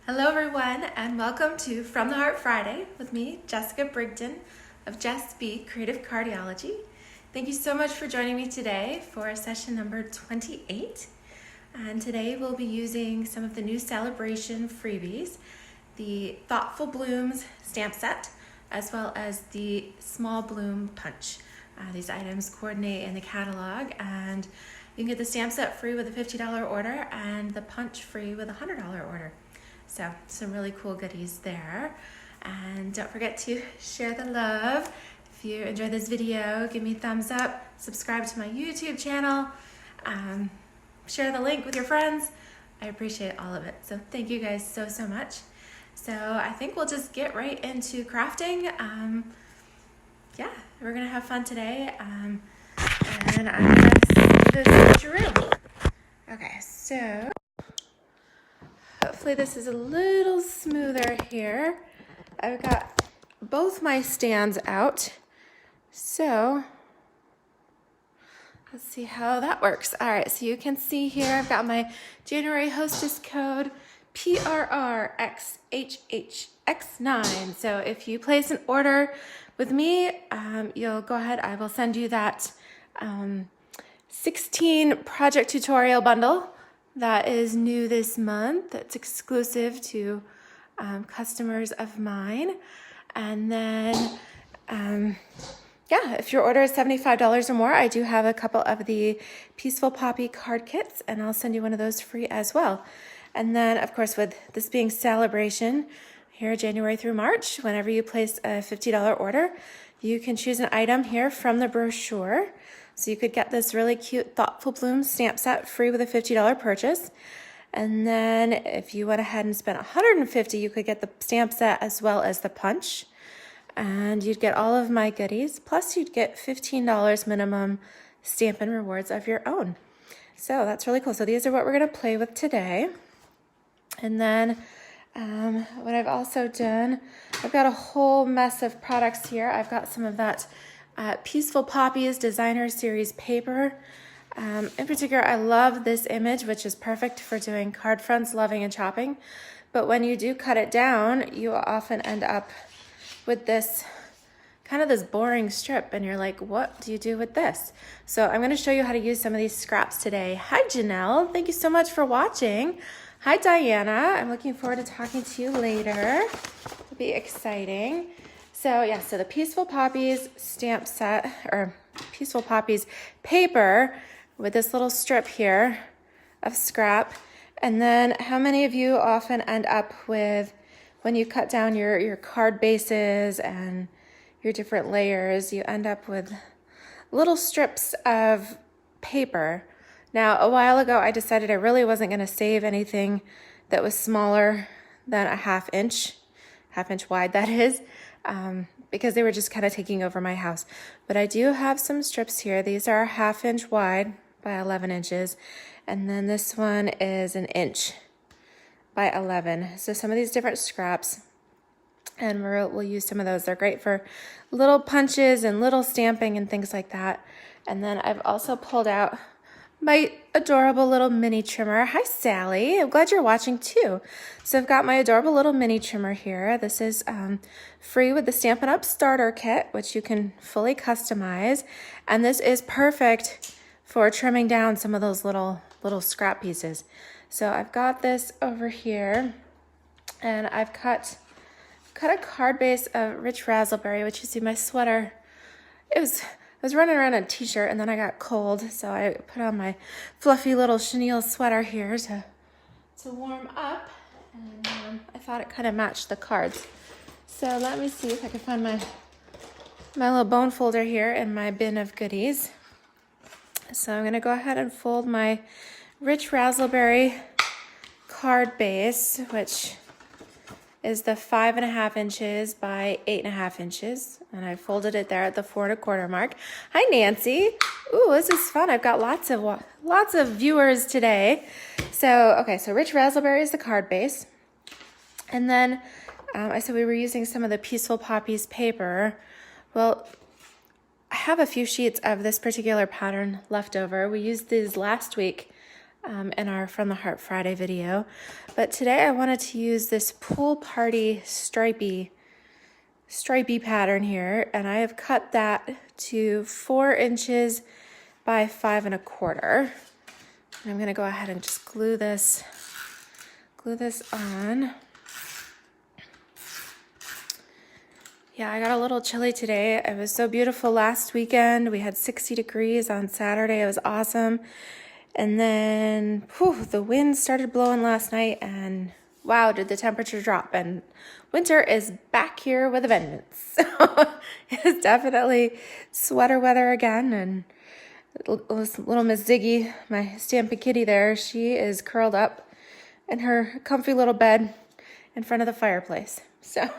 Hello everyone, and welcome to From the Heart Friday with me, Jessica Brigden of Jess B Creative Cardiology. Thank you so much for joining me today for session number 28. And today we'll be using some of the new celebration freebies, the Thoughtful Blooms stamp set, as well as the Small Bloom punch. These items coordinate in the catalog, and you can get the stamp set free with a $50 order and the punch free with a $100 order. So some really cool goodies there. And don't forget to share the love. If you enjoyed this video, give me a thumbs up, subscribe to my YouTube channel, share the link with your friends. I appreciate all of it. So thank you guys so much. So I think we'll just get right into crafting. Yeah, we're gonna have fun today. And I'm gonna do this switcheroo. Okay, so hopefully this is a little smoother here. I've got both my stands out. So let's see how that works. All right, so you can see here I've got my January hostess code PRRXHHX9. So if you place an order with me, you'll go ahead, I will send you that 16 project tutorial bundle that is new this month. That's exclusive to customers of mine. And then, yeah, if your order is $75 or more, I do have a couple of the Peaceful Poppy card kits, and I'll send you one of those free as well. And then, of course, with this being celebration here, January through March, whenever you place a $50 order, you can choose an item here from the brochure. So you could get this really cute Thoughtful Bloom stamp set free with a $50 purchase. And then if you went ahead and spent $150, you could get the stamp set as well as the punch. And you'd get all of my goodies, plus you'd get $15 minimum Stampin' rewards of your own. So that's really cool. So these are what we're gonna play with today. And then what I've also done, I've got a whole mess of products here. I've got some of that Peaceful Poppies Designer Series paper. In particular, I love this image, which is perfect for doing card fronts, loving and chopping. But when you do cut it down, you often end up with this kind of this boring strip, and you're like, what do you do with this? So I'm going to show you how to use some of these scraps today. Hi, Janelle. Thank you so much for watching. Hi, Diana. I'm looking forward to talking to you later. It'll be exciting. So yeah, so the Peaceful Poppies stamp set, or Peaceful Poppies paper with this little strip here of scrap. And then how many of you often end up with, when you cut down your card bases and your different layers, you end up with little strips of paper. Now, a while ago, I decided I really wasn't gonna save anything that was smaller than a half inch wide, that is, because they were just kind of taking over my house. But I do have some strips here. These are 1/2 inch wide by 11 inches. And then this one is 1 inch by 11. So some of these different scraps, and we'll use some of those. They're great for little punches and little stamping and things like that. And then I've also pulled out my adorable little mini trimmer. Hi, Sally. I'm glad you're watching too. So I've got my adorable little mini trimmer here. This is free with the Stampin' Up! Starter Kit, which you can fully customize. And this is perfect for trimming down some of those little scrap pieces. So I've got this over here, and I've cut a card base of rich raspberry, which you see my sweater. I was running around in a t-shirt, and then I got cold, so I put on my fluffy little chenille sweater here to warm up, and I thought it kind of matched the cards. So let me see if I can find my little bone folder here in my bin of goodies. So I'm gonna go ahead and fold my rich raspberry card base, which is the 5.5 inches by 8.5 inches. And I folded it there at the 4 1/4 mark. Hi, Nancy. Ooh, this is fun. I've got lots of viewers today. So, okay, so rich raspberry is the card base. And then I said we were using some of the Peaceful Poppies paper. Well, I have a few sheets of this particular pattern left over. We used these last week in our From the Heart Friday video. But today I wanted to use this Pool Party stripy pattern here, and I have cut that to 4 inches by 5 1/4. And I'm gonna go ahead and just glue this on. Yeah, I got a little chilly today. It was so beautiful last weekend. We had 60 degrees on Saturday. It was awesome. And then the wind started blowing last night, and wow, did the temperature drop. And winter is back here with a vengeance. So it's definitely sweater weather again. And little Miss Ziggy, my Stampin' kitty there, she is curled up in her comfy little bed in front of the fireplace. So,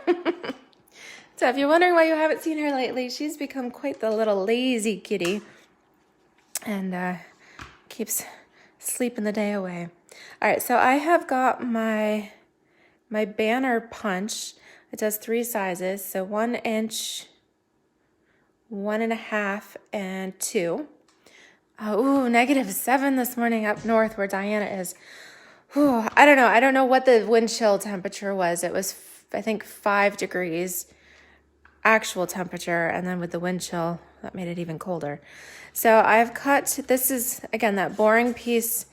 so if you're wondering why you haven't seen her lately, she's become quite the little lazy kitty, and keeps sleeping the day away. All right, so I have got my banner punch. It does 3 sizes, so 1 inch, 1 1/2, and 2. Ooh, -7 this morning up north where Diana is. Ooh, I don't know. I don't know what the wind chill temperature was. It was, I think, 5 degrees actual temperature, and then with the wind chill, that made it even colder. So I've cut, this is, again, that boring piece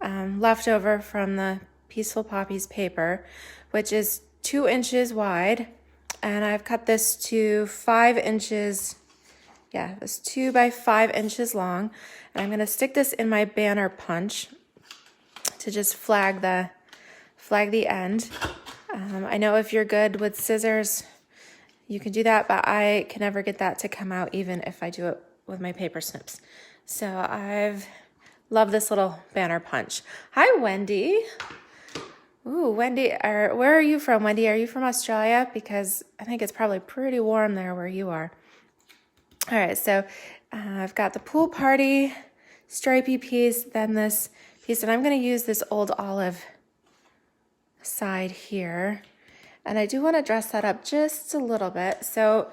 left over from the Peaceful Poppies paper, which is 2 inches wide, and I've cut this to 5 inches. Yeah, it was 2 by 5 inches long, and I'm going to stick this in my banner punch to just flag the end. I know if you're good with scissors, you can do that, but I can never get that to come out even if I do it with my paper snips. So I've loved this little banner punch. Hi, Wendy. Ooh, Wendy, where are you from, Wendy? Are you from Australia? Because I think it's probably pretty warm there where you are. All right, so I've got the Pool Party stripy piece, then this piece, and I'm going to use this old olive side here. And I do want to dress that up just a little bit. So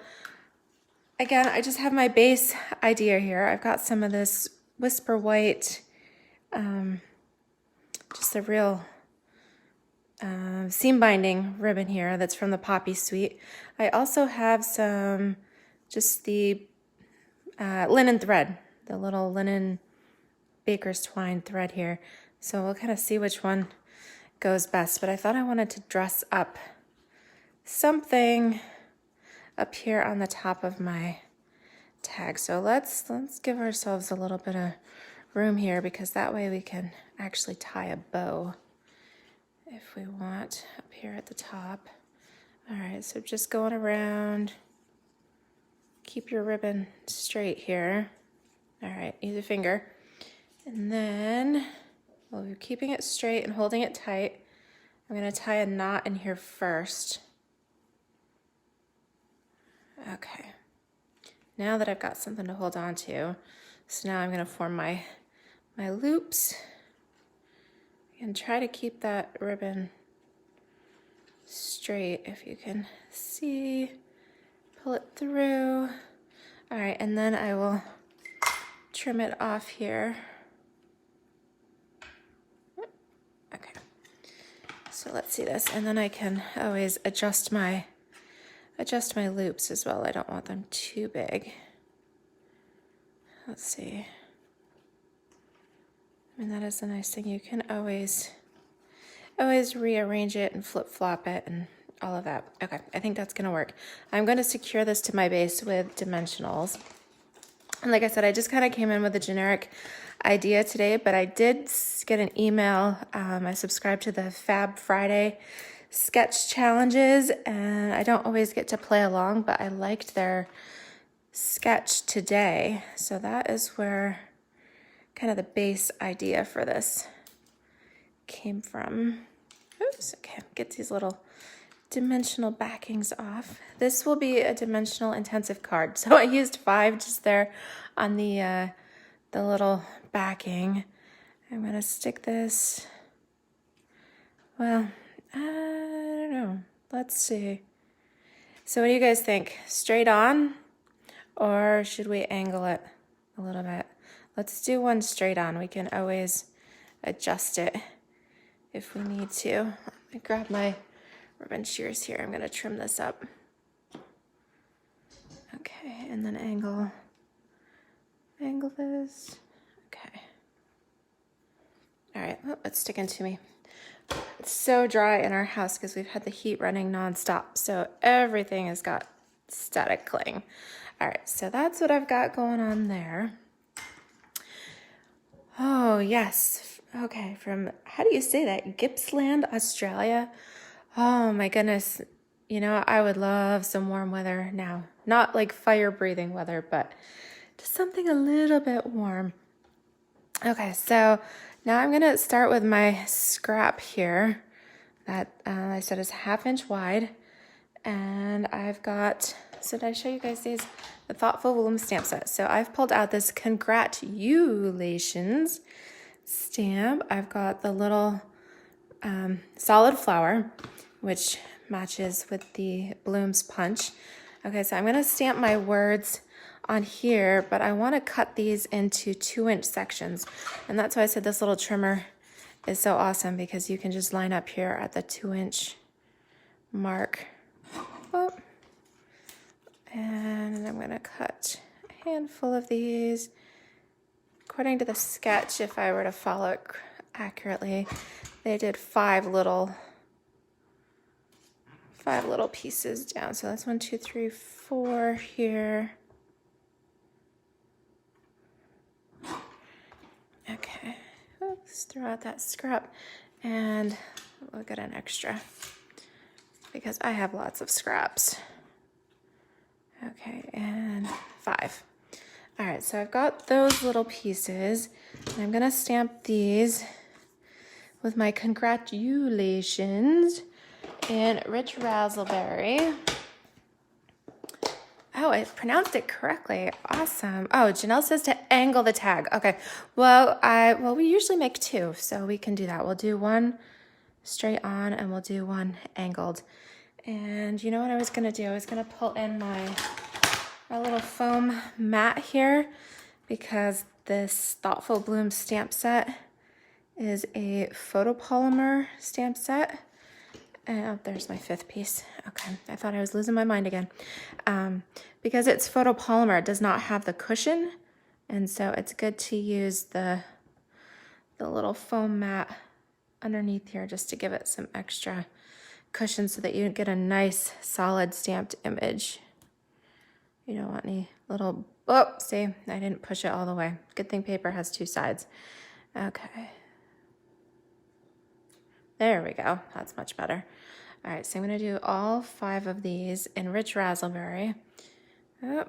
again, I just have my base idea here. I've got some of this Whisper White, just a real seam binding ribbon here that's from the Poppy Suite. I also have some, just the linen thread, the little linen baker's twine thread here. So we'll kind of see which one goes best. But I thought I wanted to dress up something up here on the top of my tag. So let's give ourselves a little bit of room here, because that way we can actually tie a bow if we want up here at the top. All right, so just going around, keep your ribbon straight here. All right, use a finger. And then while you're keeping it straight and holding it tight, I'm going to tie a knot in here first. Okay, now that I've got something to hold on to, so now I'm going to form my loops and try to keep that ribbon straight, if you can see. Pull it through. All right, and then I will trim it off here. Okay, so let's see this, and then I can always adjust my loops as well. I don't want them too big. Let's see. I mean, that is the nice thing. You can always rearrange it and flip-flop it and all of that. Okay, I think that's gonna work. I'm gonna secure this to my base with dimensionals. And like I said, I just kind of came in with a generic idea today, but I did get an email. I subscribed to the Fab Friday sketch challenges, and I don't always get to play along, but I liked their sketch today. So that is where kind of the base idea for this came from. Oops, okay, get these little dimensional backings off. This will be a dimensional intensive card. So I used 5 just there on the little backing. I'm gonna stick this, well, I don't know. Let's see. So what do you guys think? Straight on, or should we angle it a little bit? Let's do one straight on. We can always adjust it if we need to. I grab my ribbon shears here. I'm gonna trim this up. Okay, and then angle this. Okay. All right, oh, it's sticking to me. It's so dry in our house because we've had the heat running nonstop, so everything has got static cling. All right, so that's what I've got going on there. Oh, yes. Okay, from, how do you say that? Gippsland, Australia. Oh my goodness. You know, I would love some warm weather now. Not like fire-breathing weather, but just something a little bit warm. Okay, so now I'm gonna start with my scrap here that I said is 1/2 inch wide. And I've got, so did I show you guys these? The Thoughtful Bloom stamp set. So I've pulled out this CongratYOUlations stamp. I've got the little solid flower, which matches with the Blooms punch. Okay, so I'm gonna stamp my words on here, but I wanna cut these into 2-inch sections. And that's why I said this little trimmer is so awesome, because you can just line up here at the 2-inch mark. Oh. And I'm gonna cut a handful of these. According to the sketch, if I were to follow it accurately, they did 5 little pieces down. So that's 1, 2, 3, 4 here. Okay, let's throw out that scrap, and we'll get an extra because I have lots of scraps. Okay, and 5. All right, so I've got those little pieces, and I'm gonna stamp these with my CongratYOUlations in Rich Razzleberry. Oh, I pronounced it correctly. Awesome. Oh, Janelle says to angle the tag. Okay. Well, we usually make 2, so we can do that. We'll do 1 straight on, and we'll do 1 angled. And you know what I was gonna do? I was gonna pull in my little foam mat here, because this Thoughtful Bloom stamp set is a photopolymer stamp set. And oh, there's my 5th piece. Okay, I thought I was losing my mind again. Because it's photopolymer, it does not have the cushion, and so it's good to use the little foam mat underneath here just to give it some extra cushion so that you get a nice solid stamped image. You don't want any little, oh, see, I didn't push it all the way. Good thing paper has 2 sides. Okay. There we go, that's much better. All right, so I'm gonna do all 5 of these in Rich Razzleberry. Oh.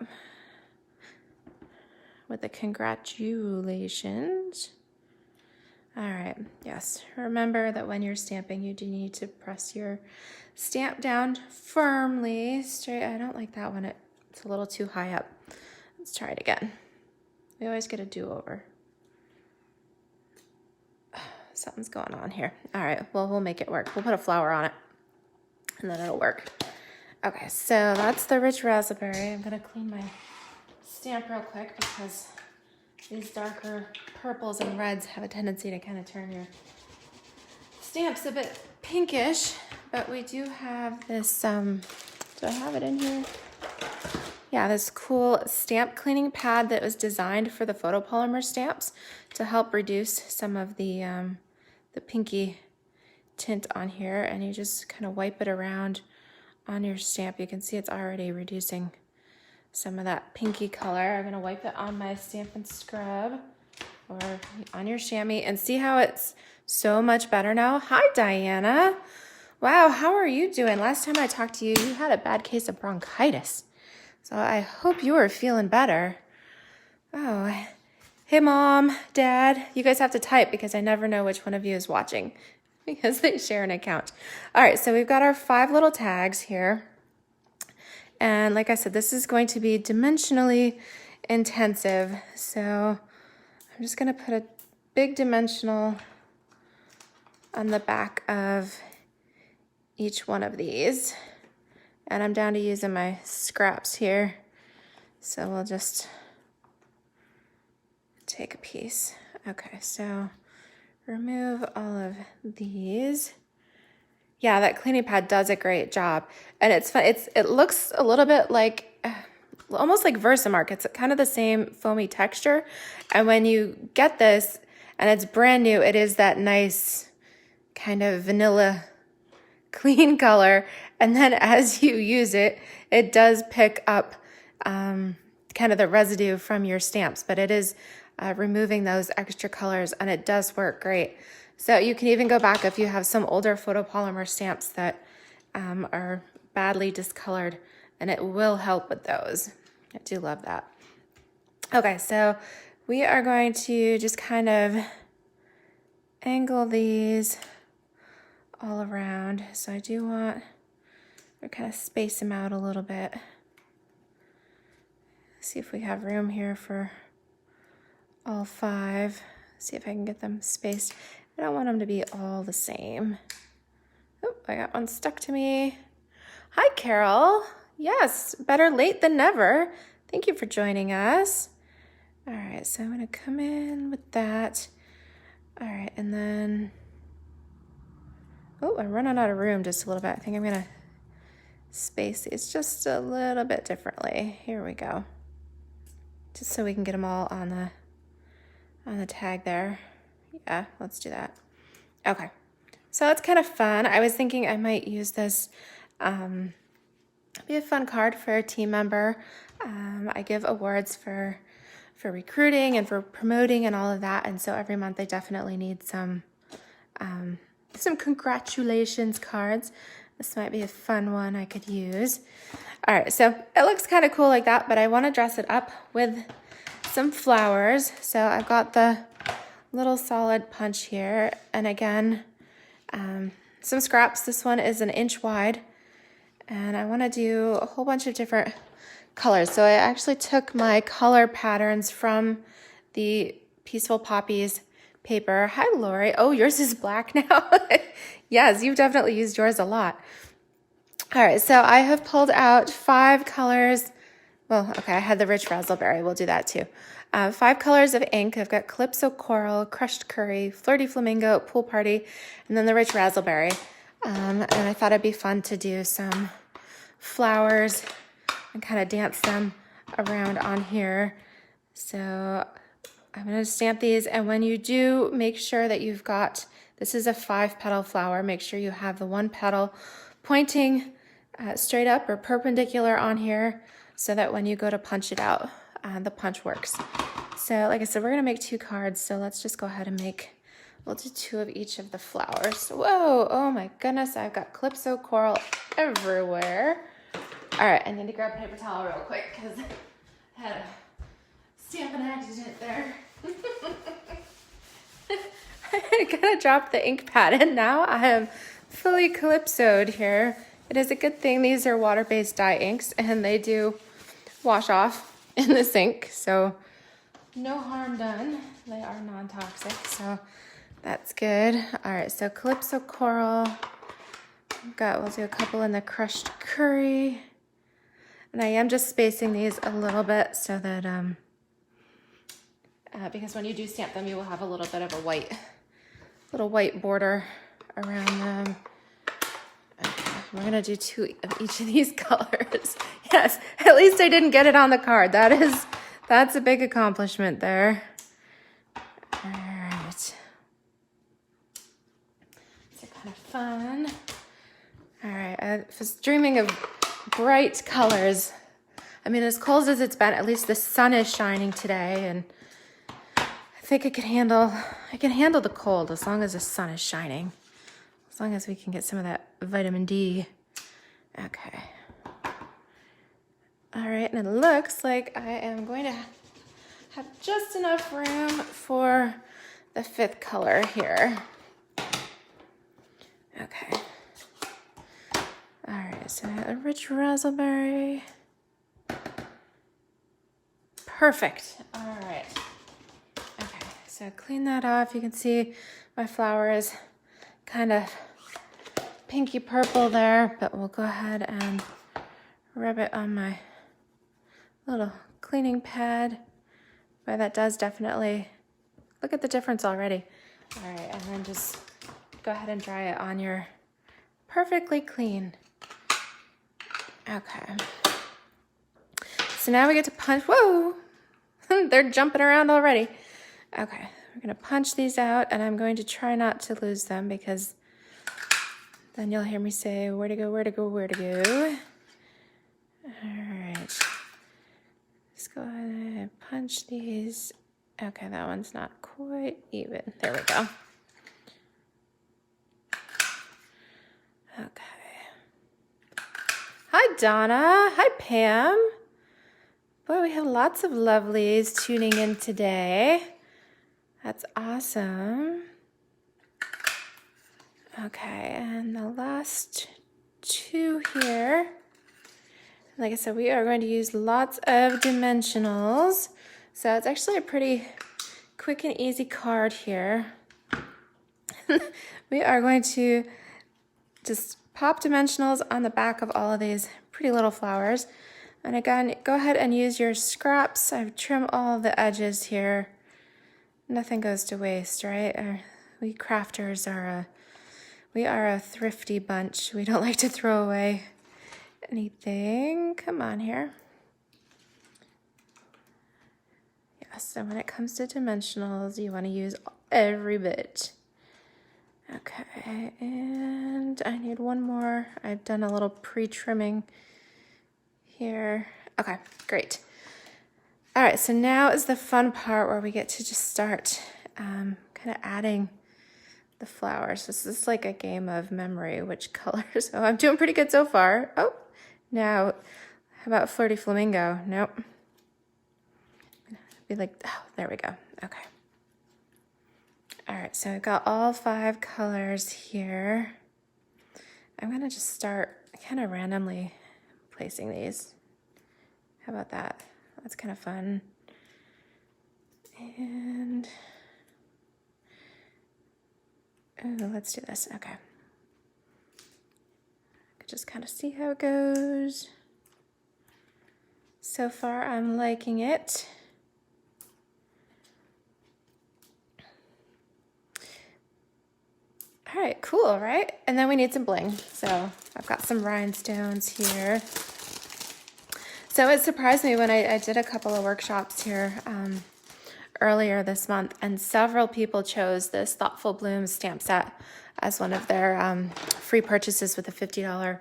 With the CongratYOUlations. All right, yes, remember that when you're stamping, you do need to press your stamp down firmly, straight. I don't like that one, it's a little too high up. Let's try it again. We always get a do-over. Something's going on here. All right, well, we'll make it work. We'll put a flower on it, and then it'll work. Okay, so that's the Rich Razzleberry. I'm gonna clean my stamp real quick because these darker purples and reds have a tendency to kind of turn your stamps a bit pinkish, but we do have this, do I have it in here? Yeah, this cool stamp cleaning pad that was designed for the photopolymer stamps to help reduce some of the pinky tint on here, and you just kind of wipe it around on your stamp. You can see it's already reducing some of that pinky color. I'm gonna wipe it on my Stampin' Scrub or on your chamois and see how it's so much better now. Hi, Diana. Wow, how are you doing? Last time I talked to you, you had a bad case of bronchitis. So I hope you are feeling better. Oh, hey, Mom, Dad. You guys have to type because I never know which one of you is watching because they share an account. All right, so we've got our 5 little tags here. And like I said, this is going to be dimensionally intensive. So I'm just gonna put a big dimensional on the back of each one of these. And I'm down to using my scraps here. So we'll just take a piece. Okay, so remove all of these. Yeah, that cleaning pad does a great job. And it's fun. It looks a little bit like, almost like Versamark. It's kind of the same foamy texture. And when you get this, and it's brand new, it is that nice kind of vanilla clean color. And then as you use it, it does pick up kind of the residue from your stamps, but it is removing those extra colors, and it does work great. So you can even go back if you have some older photopolymer stamps that are badly discolored, and it will help with those. I do love that. Okay, so we are going to just kind of angle these all around. So I do want to kind of space them out a little bit. See if we have room here for all 5. See if I can get them spaced. I don't want them to be all the same. Oh, I got one stuck to me. Hi, Carol. Yes, better late than never. Thank you for joining us. All right, so I'm gonna come in with that. All right, and then, oh, I'm running out of room just a little bit. I think I'm gonna space these just a little bit differently. Here we go. Just so we can get them all on the tag there. Yeah, let's do that. Okay, so it's kind of fun. I was thinking I might use this, be a fun card for a team member. I give awards for recruiting and for promoting and all of that, and so every month I definitely need some congratulations cards. This might be a fun one I could use. All right, so it looks kind of cool like that, but I want to dress it up with some flowers. So I've got the little solid punch here, and again, some scraps. This one is 1 inch wide, and I want to do a whole bunch of different colors. So I actually took my color patterns from the Peaceful Poppies paper. Hi, Lori. Oh, yours is black now. Yes, you've definitely used yours a lot. All right, so I have pulled out 5 colors. Well, okay, I had the rich raspberry. We'll do that too. 5 colors of ink. I've got Calypso Coral, Crushed Curry, Flirty Flamingo, Pool Party, and then the rich raspberry. And I thought it'd be fun to do some flowers and kind of dance them around on here. So I'm going to stamp these, and when you do, make sure that you've got, this is a 5-petal flower. Make sure you have the 1 petal pointing straight up or perpendicular on here, so that when you go to punch it out, the punch works. So like I said, we're going to make 2 cards, so let's just go ahead and we'll do 2 of each of the flowers. Whoa, oh my goodness, I've got Calypso Coral everywhere. All right, I need to grab a paper towel real quick because I had a Stampin' accident there. I kind of dropped the ink pad, and now I am fully calypsoed here. It is a good thing these are water-based dye inks, and they do wash off in the sink, so no harm done. They are non-toxic, so that's good. All right, so Calypso Coral. We'll do a couple in the Crushed Curry. And I am just spacing these a little bit so that, because when you do stamp them, you will have a little bit of a little white border around them. Okay, we're gonna do 2 of each of these colors. Yes, at least I didn't get it on the card. That's a big accomplishment there. All right. So kind of fun. All right, I was dreaming of bright colors. I mean, as cold as it's been, at least the sun is shining today, and I think I can handle the cold as long as the sun is shining. As long as we can get some of that vitamin D. Okay. All right, and it looks like I am going to have just enough room for the 5th color here. Okay. All right, so a rich raspberry. Perfect. All right. Okay, so clean that off. You can see my flower is kind of pinky purple there, but we'll go ahead and rub it on my little cleaning pad. But that does definitely, look at the difference already. All right, and then just go ahead and dry it on your perfectly clean. Okay. So now we get to punch. Whoa! They're jumping around already. Okay, we're gonna punch these out, and I'm going to try not to lose them because then you'll hear me say, where to go, where to go, where to go. All right. Let's go ahead and punch these. Okay, that one's not quite even. There we go. Okay. Hi, Donna. Hi, Pam. Boy, we have lots of lovelies tuning in today. That's awesome. Okay, and the last two here. Like I said, we are going to use lots of dimensionals. So it's actually a pretty quick and easy card here. We are going to just pop dimensionals on the back of all of these pretty little flowers. And again, go ahead and use your scraps. I've trimmed all the edges here. Nothing goes to waste, right? We crafters are a thrifty bunch. We don't like to throw away anything. Come on here. Yes, so when it comes to dimensionals, you want to use every bit. Okay, and I need one more. I've done a little pre-trimming here. Okay, great. All right, so now is the fun part where we get to just start kind of adding the flowers. This is like a game of memory, which colors. Oh, I'm doing pretty good so far. Oh, now, how about Flirty Flamingo? Nope. Be like, oh, there we go. Okay. All right, so I've got all 5 colors here. I'm gonna just start kind of randomly placing these. How about that? That's kind of fun. And oh, let's do this. Okay. I could just kind of see how it goes. So far, I'm liking it. All right, cool, right? And then we need some bling. So I've got some rhinestones here. So it surprised me when I did a couple of workshops here earlier this month, and several people chose this Thoughtful Blooms stamp set as one of their free purchases with a $50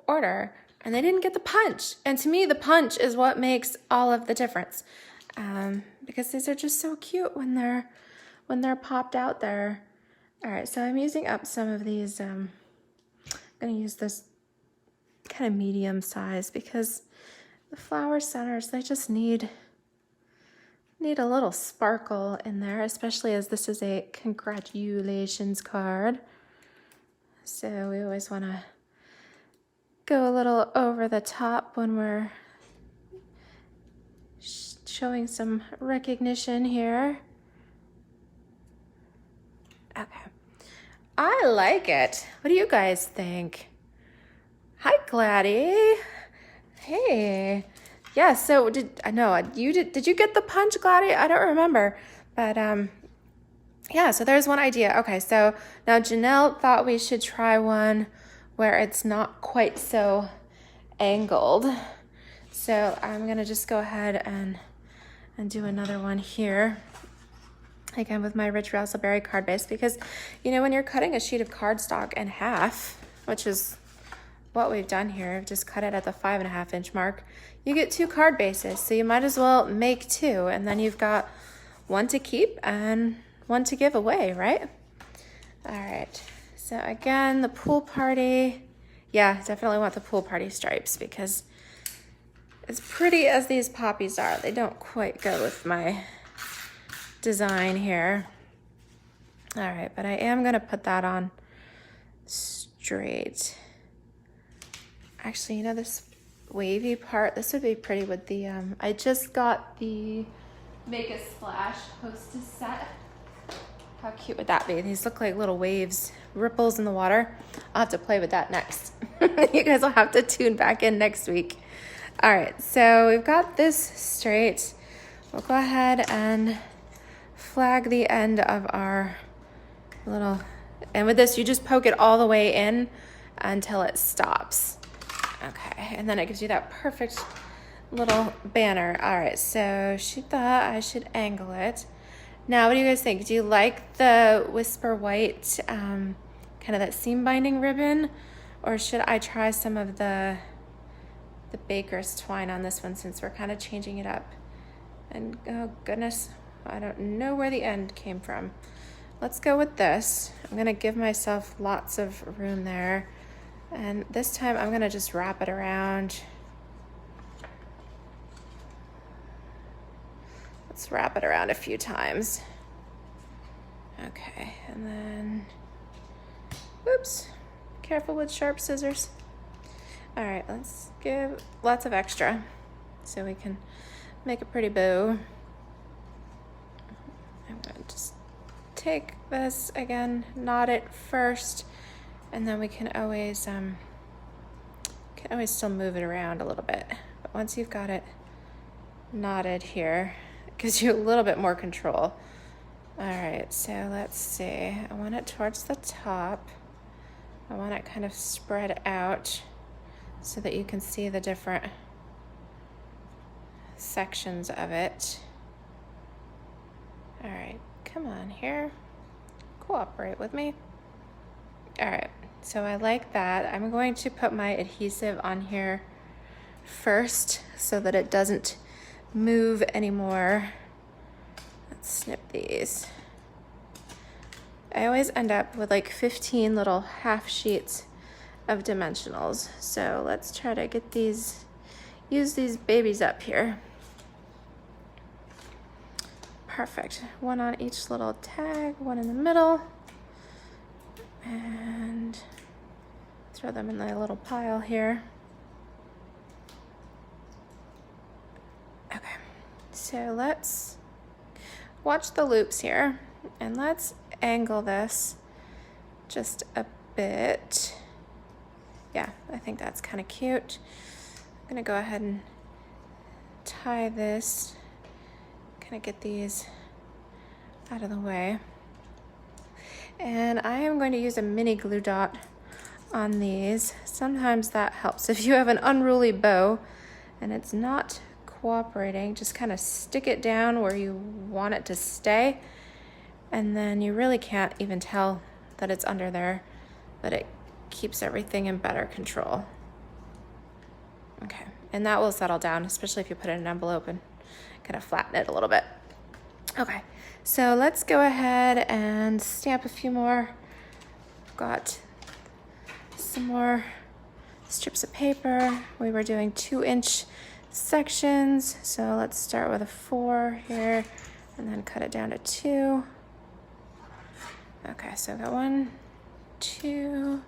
order, and they didn't get the punch. And to me, the punch is what makes all of the difference, because these are just so cute when they're popped out there. All right, so I'm using up some of these. I'm gonna use this kind of medium size because the flower centers, they just need a little sparkle in there, especially as this is a congratulations card. So we always want to go a little over the top when we're showing some recognition here. Okay. I like it. What do you guys think? Hi, Gladdy. Hey. Yeah, so did you get the punch, Gladdy? I don't remember. But yeah, so there's one idea. Okay, so now Janelle thought we should try one where it's not quite so angled. So I'm gonna just go ahead and do another one here. Again, with my rich raspberry card base, because when you're cutting a sheet of cardstock in half, which is what we've done here, I've just cut it at the 5.5 inch mark, you get 2 card bases, so you might as well make 2, and then you've got one to keep and one to give away, right? All right, so again, the pool party, yeah, definitely want the pool party stripes, because as pretty as these poppies are, they don't quite go with my design here. All right, but I am gonna put that on straight. Actually, this wavy part, this would be pretty with the, I just got the Make a Splash Hostess set. How cute would that be? These look like little waves, ripples in the water. I'll have to play with that next. You guys will have to tune back in next week. All right, so we've got this straight. We'll go ahead and flag the end of our little, and with this, you just poke it all the way in until it stops. Okay, and then it gives you that perfect little banner. All right, so she thought I should angle it. Now, what do you guys think? Do you like the Whisper White, kind of that seam binding ribbon? Or should I try some of the Baker's twine on this one, since we're kind of changing it up? And oh goodness, I don't know where the end came from. Let's go with this. I'm gonna give myself lots of room there. And this time I'm gonna just wrap it around. Let's wrap it around a few times. Okay, and then, oops, careful with sharp scissors. All right, let's give lots of extra so we can make a pretty bow. I'm gonna just take this again, knot it first, and then we can always still move it around a little bit. But once you've got it knotted here, it gives you a little bit more control. All right, so let's see. I want it towards the top. I want it kind of spread out so that you can see the different sections of it. All right, come on here. Cooperate with me. All right, so I like that. I'm going to put my adhesive on here first so that it doesn't move anymore. Let's snip these. I always end up with like 15 little half sheets of dimensionals. So let's try to get these, use these babies up here. Perfect. One on each little tag, one in the middle, and throw them in the little pile here. Okay, so let's watch the loops here, and let's angle this just a bit. Yeah, I think that's kind of cute. I'm gonna go ahead and tie this, kind of get these out of the way. And I am going to use a mini glue dot on these. Sometimes that helps. If you have an unruly bow and it's not cooperating, just kind of stick it down where you want it to stay, and then you really can't even tell that it's under there, but it keeps everything in better control. Okay, and that will settle down, especially if you put it in an envelope and kind of flatten it a little bit. Okay, so let's go ahead and stamp a few more. Got some more strips of paper. We were doing 2-inch sections, so let's start with a 4 here and then cut it down to 2. Okay, so I got 1, 2.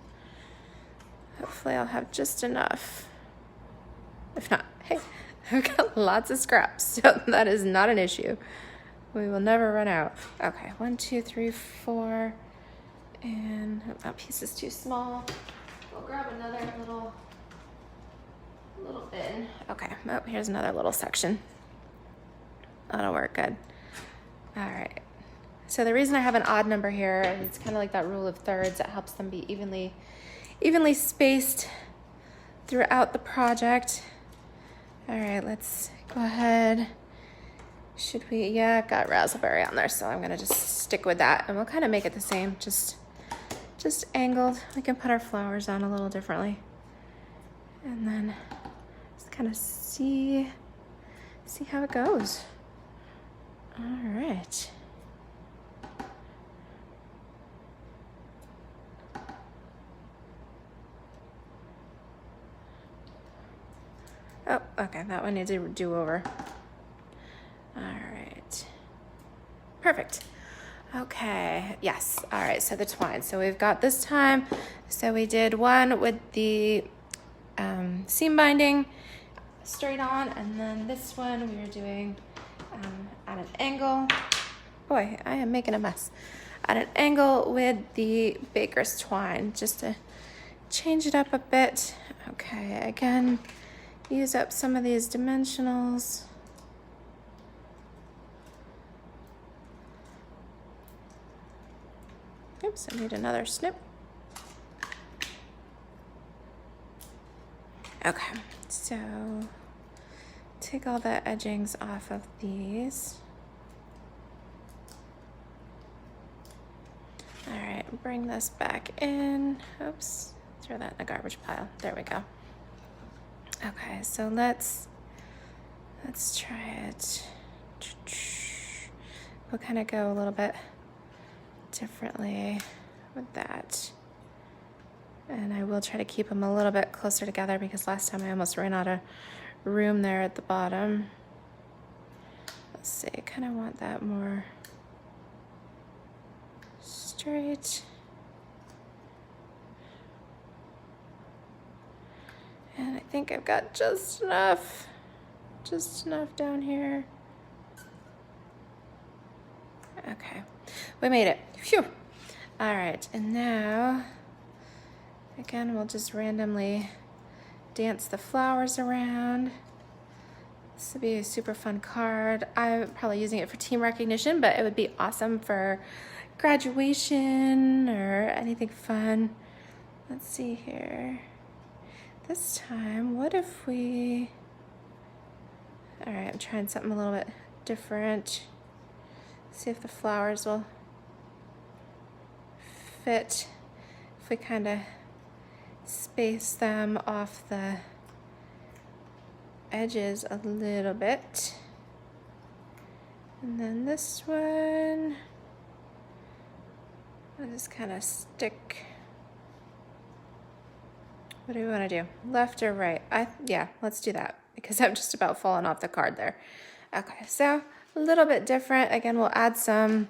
Hopefully I'll have just enough. If not, hey, I've got lots of scraps, so that is not an issue. We will never run out. Okay, 1, 2, 3, 4, and that piece is too small. We'll grab another little bin. Okay, oh, here's another little section. That'll work good. All right. So the reason I have an odd number here, it's kind of like that rule of thirds. It helps them be evenly spaced throughout the project. All right, let's go ahead. Should we? Yeah, I've got raspberry on there, so I'm gonna just stick with that, and we'll kind of make it the same, just angled. We can put our flowers on a little differently, and then just kind of see how it goes. All right. Oh, okay, that one needs a do-over. All right, perfect. Okay, yes, all right, so the twine. So we've got this time, so we did one with the seam binding straight on, and then this one we were doing at an angle. Boy, I am making a mess. At an angle with the Baker's twine, just to change it up a bit. Okay, again, use up some of these dimensionals. Oops, I need another snip. Okay, so take all the edgings off of these. All right, bring this back in. Oops, throw that in the garbage pile. There we go. Okay, so let's try it. We'll kind of go a little bit differently with that. And I will try to keep them a little bit closer together because last time I almost ran out of room there at the bottom. Let's see, I kind of want that more straight. And I think I've got just enough down here. Okay, we made it. Phew. All right, and now, again, we'll just randomly dance the flowers around. This would be a super fun card. I'm probably using it for team recognition, but it would be awesome for graduation or anything fun. Let's see here. This time, what if we... All right, I'm trying something a little bit different. See if the flowers will fit if we kind of space them off the edges a little bit. And then this one, I'll just kind of stick. What do we want to do? Left or right? Yeah, let's do that because I'm just about falling off the card there. Okay, so a little bit different. Again, we'll add some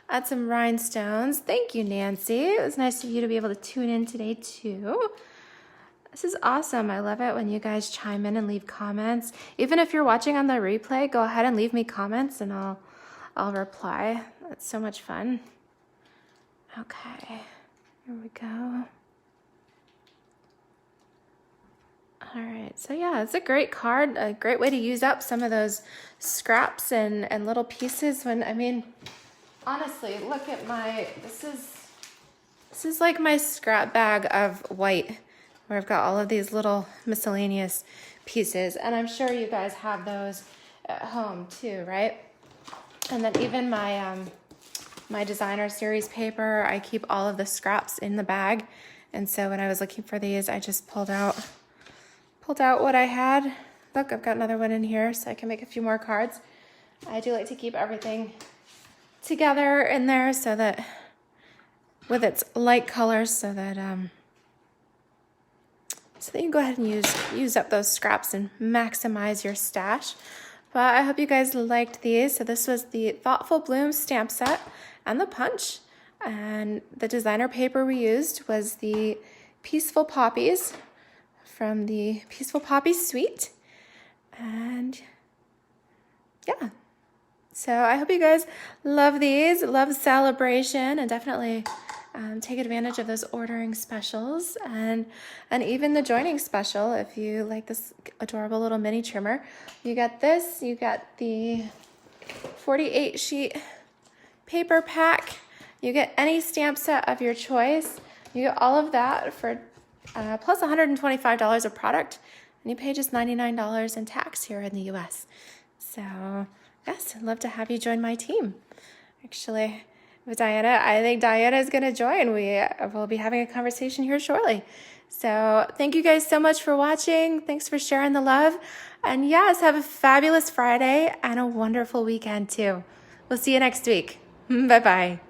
rhinestones. Thank you, Nancy. It was nice of you to be able to tune in today too. This is awesome. I love it when you guys chime in and leave comments. Even if you're watching on the replay, go ahead and leave me comments and I'll reply. That's so much fun. Okay, here we go. All right, so yeah, it's a great card, a great way to use up some of those scraps and little pieces when, I mean, honestly, look at this is like my scrap bag of white, where I've got all of these little miscellaneous pieces, and I'm sure you guys have those at home too, right? And then even my my designer series paper, I keep all of the scraps in the bag, and so when I was looking for these, I just pulled out what I had. Look, I've got another one in here so I can make a few more cards. I do like to keep everything together in there so that with its light colors so that you can go ahead and use up those scraps and maximize your stash. But I hope you guys liked these. So this was the Thoughtful Bloom stamp set and the punch. And the designer paper we used was the Peaceful Poppies from the Peaceful Poppies suite. And yeah, so I hope you guys love these, love Celebration, and definitely take advantage of those ordering specials and even the joining special if you like this adorable little mini trimmer. You got this, you got the 48 sheet paper pack, you get any stamp set of your choice, you get all of that for plus $125 of product, and you pay just $99 in tax here in the US. So yes, I'd love to have you join my team. Actually, with Diana, I think Diana is going to join. We will be having a conversation here shortly. So thank you guys so much for watching. Thanks for sharing the love. And yes, have a fabulous Friday and a wonderful weekend too. We'll see you next week. Bye-bye.